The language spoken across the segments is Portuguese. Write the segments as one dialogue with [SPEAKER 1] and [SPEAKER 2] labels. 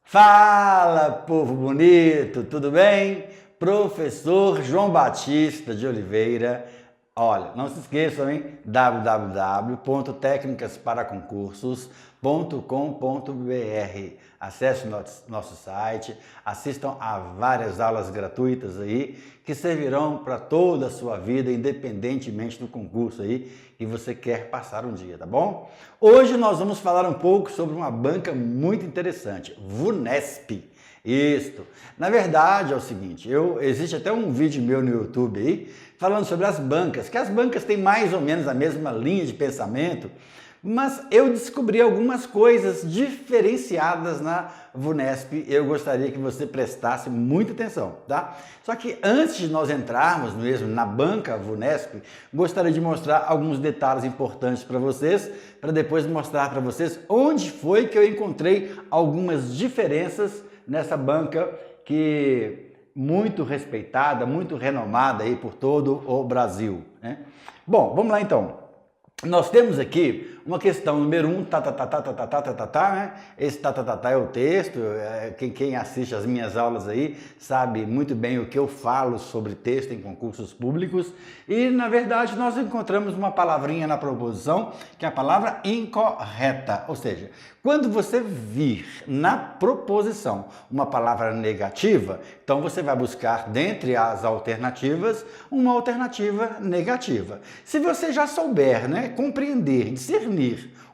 [SPEAKER 1] Fala, povo bonito, tudo bem? Professor João Batista de Oliveira. Olha, não se esqueçam, hein? www.tecnicasparaconcursos.com.br. Acesse nosso site, assistam a várias aulas gratuitas aí que servirão para toda a sua vida, independentemente do concurso aí que você quer passar um dia, tá bom? Hoje nós vamos falar um pouco sobre uma banca muito interessante, VUNESP. Isto. Na verdade é o seguinte, existe até um vídeo meu no YouTube aí falando sobre as bancas, que as bancas têm mais ou menos a mesma linha de pensamento, mas eu descobri algumas coisas diferenciadas na VUNESP e eu gostaria que você prestasse muita atenção, tá? Só que antes de nós entrarmos mesmo na banca VUNESP, gostaria de mostrar alguns detalhes importantes para vocês, para depois mostrar para vocês onde foi que eu encontrei algumas diferenças nessa banca que muito respeitada, muito renomada aí por todo o Brasil, né? Bom, vamos lá então. Nós temos aqui uma questão número 1, né? Esse é o texto, quem assiste as minhas aulas aí sabe muito bem o que eu falo sobre texto em concursos públicos e, na verdade, nós encontramos uma palavrinha na proposição, que é a palavra incorreta, ou seja, quando você vir na proposição uma palavra negativa, então você vai buscar dentre as alternativas uma alternativa negativa. Se você já souber, né, compreender, discernir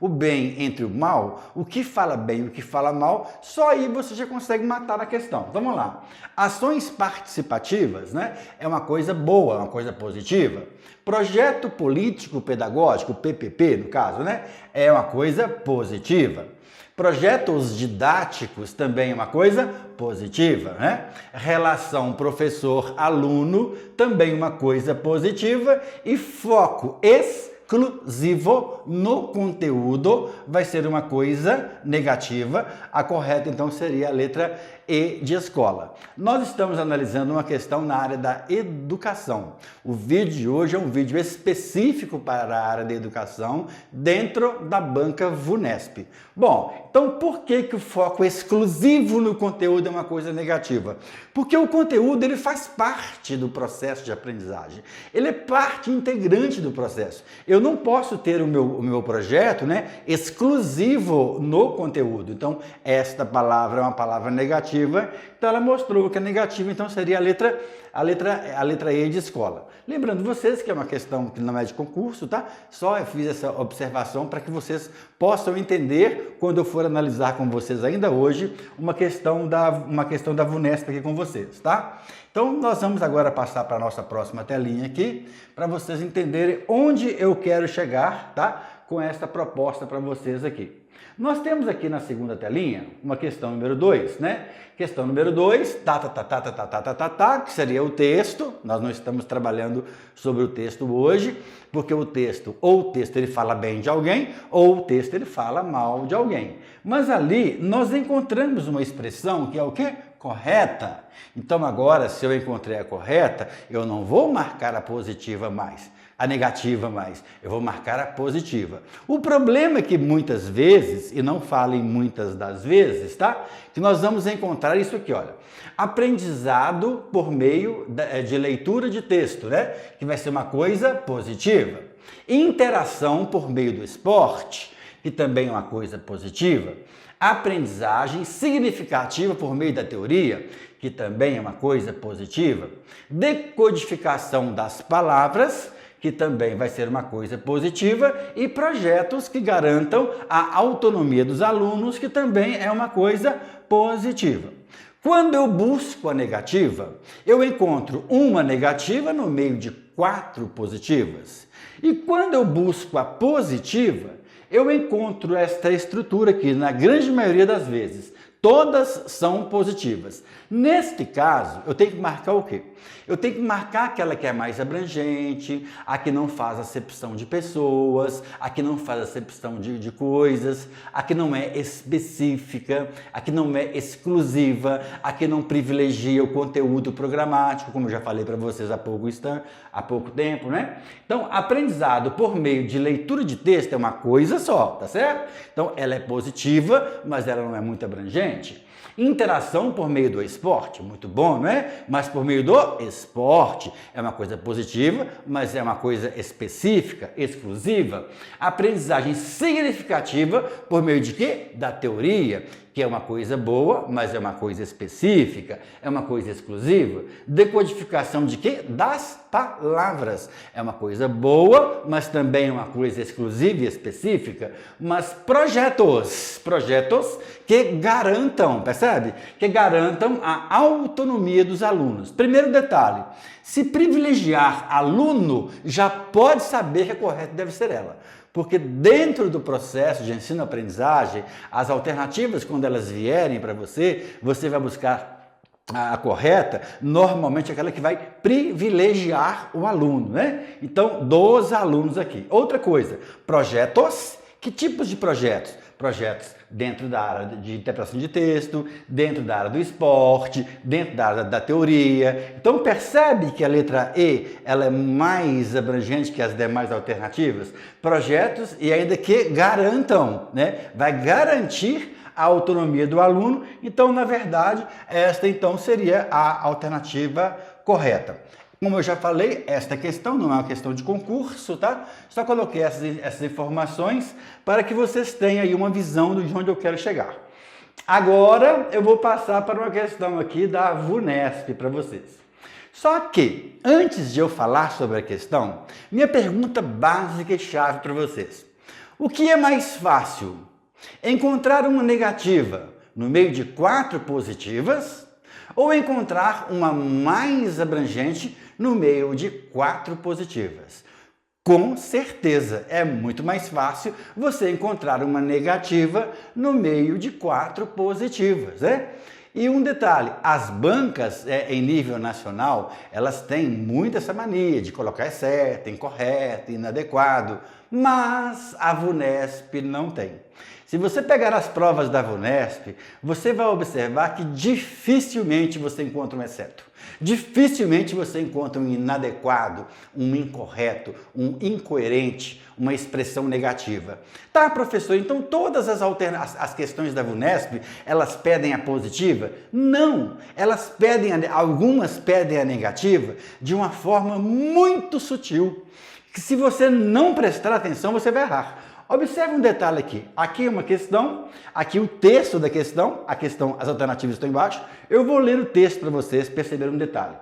[SPEAKER 1] o bem entre o mal, o que fala bem e o que fala mal, só aí você já consegue matar a questão. Então, vamos lá. Ações participativas, né, é uma coisa boa, uma coisa positiva. Projeto político pedagógico, PPP no caso, né, é uma coisa positiva. Projetos didáticos também é uma coisa positiva, né? Relação professor-aluno também uma coisa positiva e foco exclusivo no conteúdo vai ser uma coisa negativa. A correta então seria a letra E de escola. Nós estamos analisando uma questão na área da educação. O vídeo de hoje é um vídeo específico para a área da educação dentro da banca VUNESP. Bom, então por que o foco exclusivo no conteúdo é uma coisa negativa? Porque o conteúdo ele faz parte do processo de aprendizagem. Ele é parte integrante do processo. Eu não posso ter o meu projeto, né, exclusivo no conteúdo. Então, esta palavra é uma palavra negativa. Então ela mostrou que a negativa então seria a letra E de escola. Lembrando vocês que é uma questão que não é de concurso, tá? Só eu fiz essa observação para que vocês possam entender quando eu for analisar com vocês ainda hoje uma questão da VUNESP aqui com vocês, tá? Então nós vamos agora passar para a nossa próxima telinha aqui, para vocês entenderem onde eu quero chegar, tá? Com esta proposta para vocês aqui. Nós temos aqui na segunda telinha uma questão número 2, né? Questão número 2, que seria o texto. Nós não estamos trabalhando sobre o texto hoje, porque o texto ele fala bem de alguém, ou o texto ele fala mal de alguém. Mas ali nós encontramos uma expressão que é o quê? Correta. Então agora, se eu encontrei a correta, eu não vou marcar a positiva mais, a negativa mais, eu vou marcar a positiva. O problema é que muitas vezes, e não falem muitas das vezes, tá? Que nós vamos encontrar isso aqui, olha. Aprendizado por meio de leitura de texto, né? Que vai ser uma coisa positiva. Interação por meio do esporte, que também é uma coisa positiva. Aprendizagem significativa por meio da teoria, que também é uma coisa positiva. Decodificação das palavras, que também vai ser uma coisa positiva, e projetos que garantam a autonomia dos alunos, que também é uma coisa positiva. Quando eu busco a negativa, eu encontro uma negativa no meio de 4 positivas. E quando eu busco a positiva, eu encontro esta estrutura aqui, na grande maioria das vezes. Todas são positivas. Neste caso, eu tenho que marcar o quê? Eu tenho que marcar aquela que é mais abrangente, a que não faz acepção de pessoas, a que não faz acepção de coisas, a que não é específica, a que não é exclusiva, a que não privilegia o conteúdo programático, como eu já falei para vocês há pouco tempo, né? Então, aprendizado por meio de leitura de texto é uma coisa só, tá certo? Então, ela é positiva, mas ela não é muito abrangente. gente? Interação por meio do esporte, muito bom, não é? Mas por meio do esporte. É uma coisa positiva, mas é uma coisa específica, exclusiva. Aprendizagem significativa por meio de quê? Da teoria, que é uma coisa boa, mas é uma coisa específica, é uma coisa exclusiva. Decodificação de quê? Das palavras. É uma coisa boa, mas também é uma coisa exclusiva e específica. Mas projetos que garantam, percebe? Que garantam a autonomia dos alunos. Primeiro detalhe, se privilegiar aluno, já pode saber que a correta deve ser ela. Porque dentro do processo de ensino-aprendizagem, as alternativas, quando elas vierem para você, você vai buscar a correta, normalmente aquela que vai privilegiar o aluno, né? Então, dos alunos aqui. Outra coisa, projetos. Que tipos de projetos? Projetos dentro da área de interpretação de texto, dentro da área do esporte, dentro da área da teoria. Então percebe que a letra E ela é mais abrangente que as demais alternativas? Projetos e ainda que garantam, né? Vai garantir a autonomia do aluno. Então, na verdade, esta então seria a alternativa correta. Como eu já falei, esta questão não é uma questão de concurso, tá? Só coloquei essas informações para que vocês tenham aí uma visão de onde eu quero chegar. Agora eu vou passar para uma questão aqui da VUNESP para vocês. Só que, antes de eu falar sobre a questão, minha pergunta básica e chave para vocês. O que é mais fácil? Encontrar uma negativa no meio de 4 positivas ou encontrar uma mais abrangente no meio de 4 positivas? Com certeza, é muito mais fácil você encontrar uma negativa no meio de 4 positivas, né? E um detalhe, as bancas em nível nacional, elas têm muito essa mania de colocar certo, incorreto, inadequado, mas a VUNESP não tem. Se você pegar as provas da VUNESP, você vai observar que dificilmente você encontra um exceto. Dificilmente você encontra um inadequado, um incorreto, um incoerente, uma expressão negativa. Tá, professor, então todas as questões da VUNESP, elas pedem a positiva? Não, algumas pedem a negativa de uma forma muito sutil, que se você não prestar atenção, você vai errar. Observe um detalhe aqui. Aqui é uma questão, aqui o texto da questão, as alternativas estão embaixo. Eu vou ler o texto para vocês perceberem um detalhe.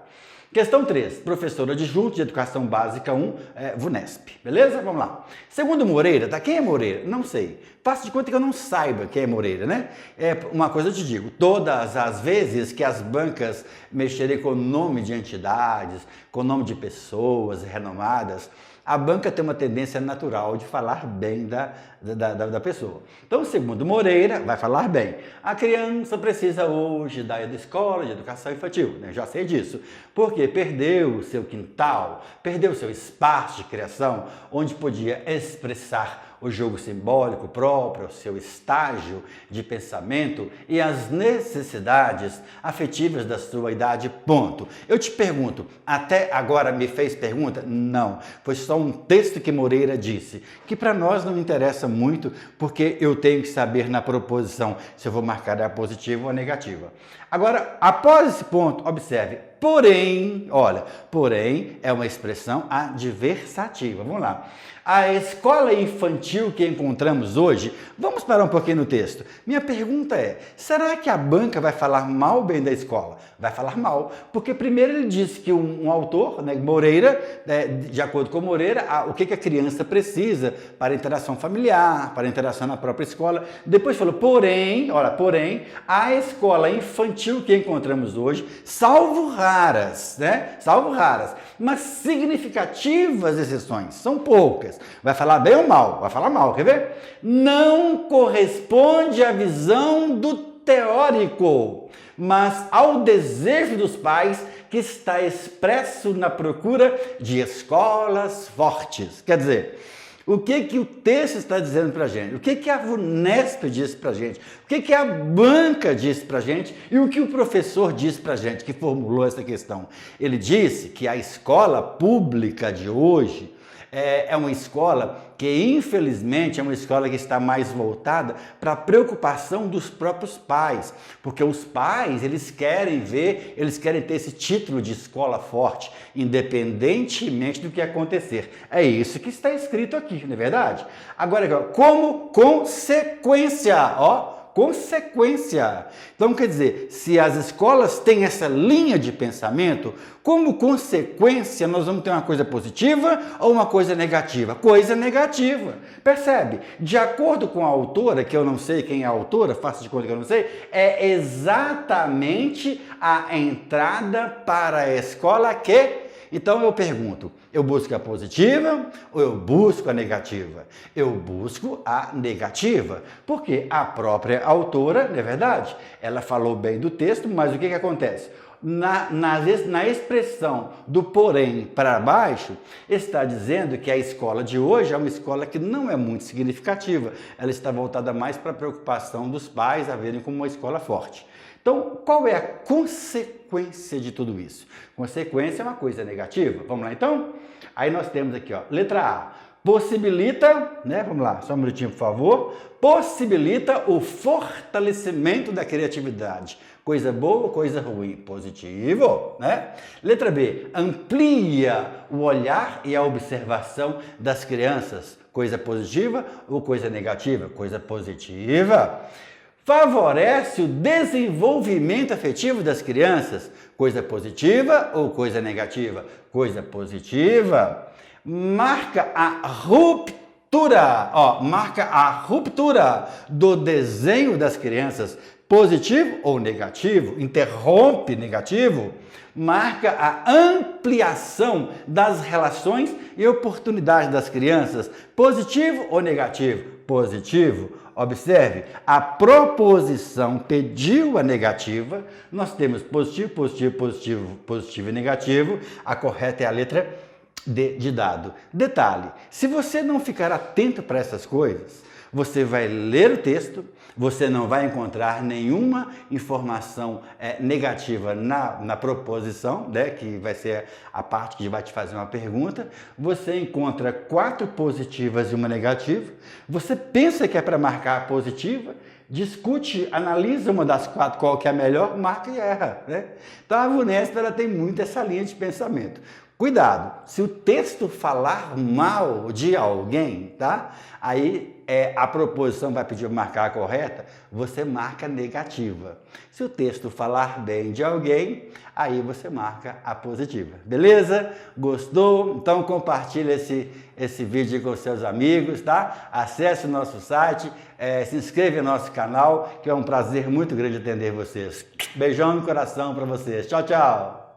[SPEAKER 1] Questão 3, professor adjunto de Educação Básica 1, VUNESP. Beleza? Vamos lá. Segundo Moreira, tá? Quem é Moreira? Não sei. Faço de conta que eu não saiba quem é Moreira, né? Uma coisa eu te digo, todas as vezes que as bancas mexerem com o nome de entidades, com o nome de pessoas renomadas, a banca tem uma tendência natural de falar bem da pessoa. Então, segundo Moreira, vai falar bem. A criança precisa hoje da escola de educação infantil, né? Já sei disso. Porque perdeu o seu quintal, perdeu o seu espaço de criação, onde podia expressar o jogo simbólico próprio, o seu estágio de pensamento e as necessidades afetivas da sua idade, ponto. Eu te pergunto, até agora me fez pergunta? Não, foi só um texto que Moreira disse, que para nós não interessa muito, porque eu tenho que saber na proposição se eu vou marcar a positiva ou a negativa. Agora, após esse ponto, observe, porém, olha, porém é uma expressão adversativa. Vamos lá. A escola infantil que encontramos hoje, vamos parar um pouquinho no texto. Minha pergunta é, será que a banca vai falar mal bem da escola? Vai falar mal, porque primeiro ele disse que um autor, né, Moreira, de acordo com Moreira, o que a criança precisa para interação familiar, para interação na própria escola. Depois falou, porém, olha, porém, a escola infantil que encontramos hoje, salvo raras, né? Salvo raras, mas significativas exceções, são poucas. Vai falar bem ou mal? Vai falar mal, quer ver? Não corresponde à visão do teórico, mas ao desejo dos pais que está expresso na procura de escolas fortes. Quer dizer, o que o texto está dizendo para a gente? O que a VUNESP disse para a gente? O que a banca disse para a gente? E o que o professor disse para a gente, que formulou essa questão? Ele disse que a escola pública de hoje, É uma escola que, infelizmente, é uma escola que está mais voltada para a preocupação dos próprios pais, porque os pais, eles querem ter esse título de escola forte, independentemente do que acontecer. É isso que está escrito aqui, não é verdade? Agora, como consequência, consequência. Então, quer dizer, se as escolas têm essa linha de pensamento, como consequência nós vamos ter uma coisa positiva ou uma coisa negativa? Coisa negativa. Percebe? De acordo com a autora, que eu não sei quem é a autora, faço de conta que eu não sei, é exatamente a entrada para a escola que... Então eu pergunto, eu busco a positiva ou eu busco a negativa? Eu busco a negativa, porque a própria autora, não é verdade? Ela falou bem do texto, mas o que acontece? Na expressão do porém para baixo, está dizendo que a escola de hoje é uma escola que não é muito significativa. Ela está voltada mais para a preocupação dos pais a verem como uma escola forte. Então, qual é a consequência de tudo isso? Consequência é uma coisa negativa. Vamos lá, então? Aí nós temos aqui, letra A. Possibilita, vamos lá, só um minutinho, por favor. Possibilita o fortalecimento da criatividade. Coisa boa ou coisa ruim? Positivo, Letra B. Amplia o olhar e a observação das crianças. Coisa positiva ou coisa negativa? Coisa positiva. Favorece o desenvolvimento afetivo das crianças. Coisa positiva ou coisa negativa? Coisa positiva. Marca a ruptura, marca a ruptura do desenho das crianças. Positivo ou negativo? Interrompe negativo. Marca a ampliação das relações e oportunidades das crianças. Positivo ou negativo? Positivo. Observe, a proposição pediu a negativa, nós temos positivo, positivo, positivo, positivo e negativo, a correta é a letra D de dado. Detalhe, se você não ficar atento para essas coisas, você vai ler o texto, você não vai encontrar nenhuma informação negativa na proposição, que vai ser a parte que vai te fazer uma pergunta. Você encontra 4 positivas e uma negativa. Você pensa que é para marcar a positiva, discute, analisa uma das 4, qual que é a melhor, marca e erra. Então a VUNESP ela tem muito essa linha de pensamento. Cuidado, se o texto falar mal de alguém, aí a proposição vai pedir marcar a correta, você marca negativa. Se o texto falar bem de alguém, aí você marca a positiva. Beleza? Gostou? Então compartilhe esse vídeo com seus amigos, Acesse o nosso site, se inscreva no nosso canal, que é um prazer muito grande atender vocês. Beijão no coração para vocês. Tchau, tchau!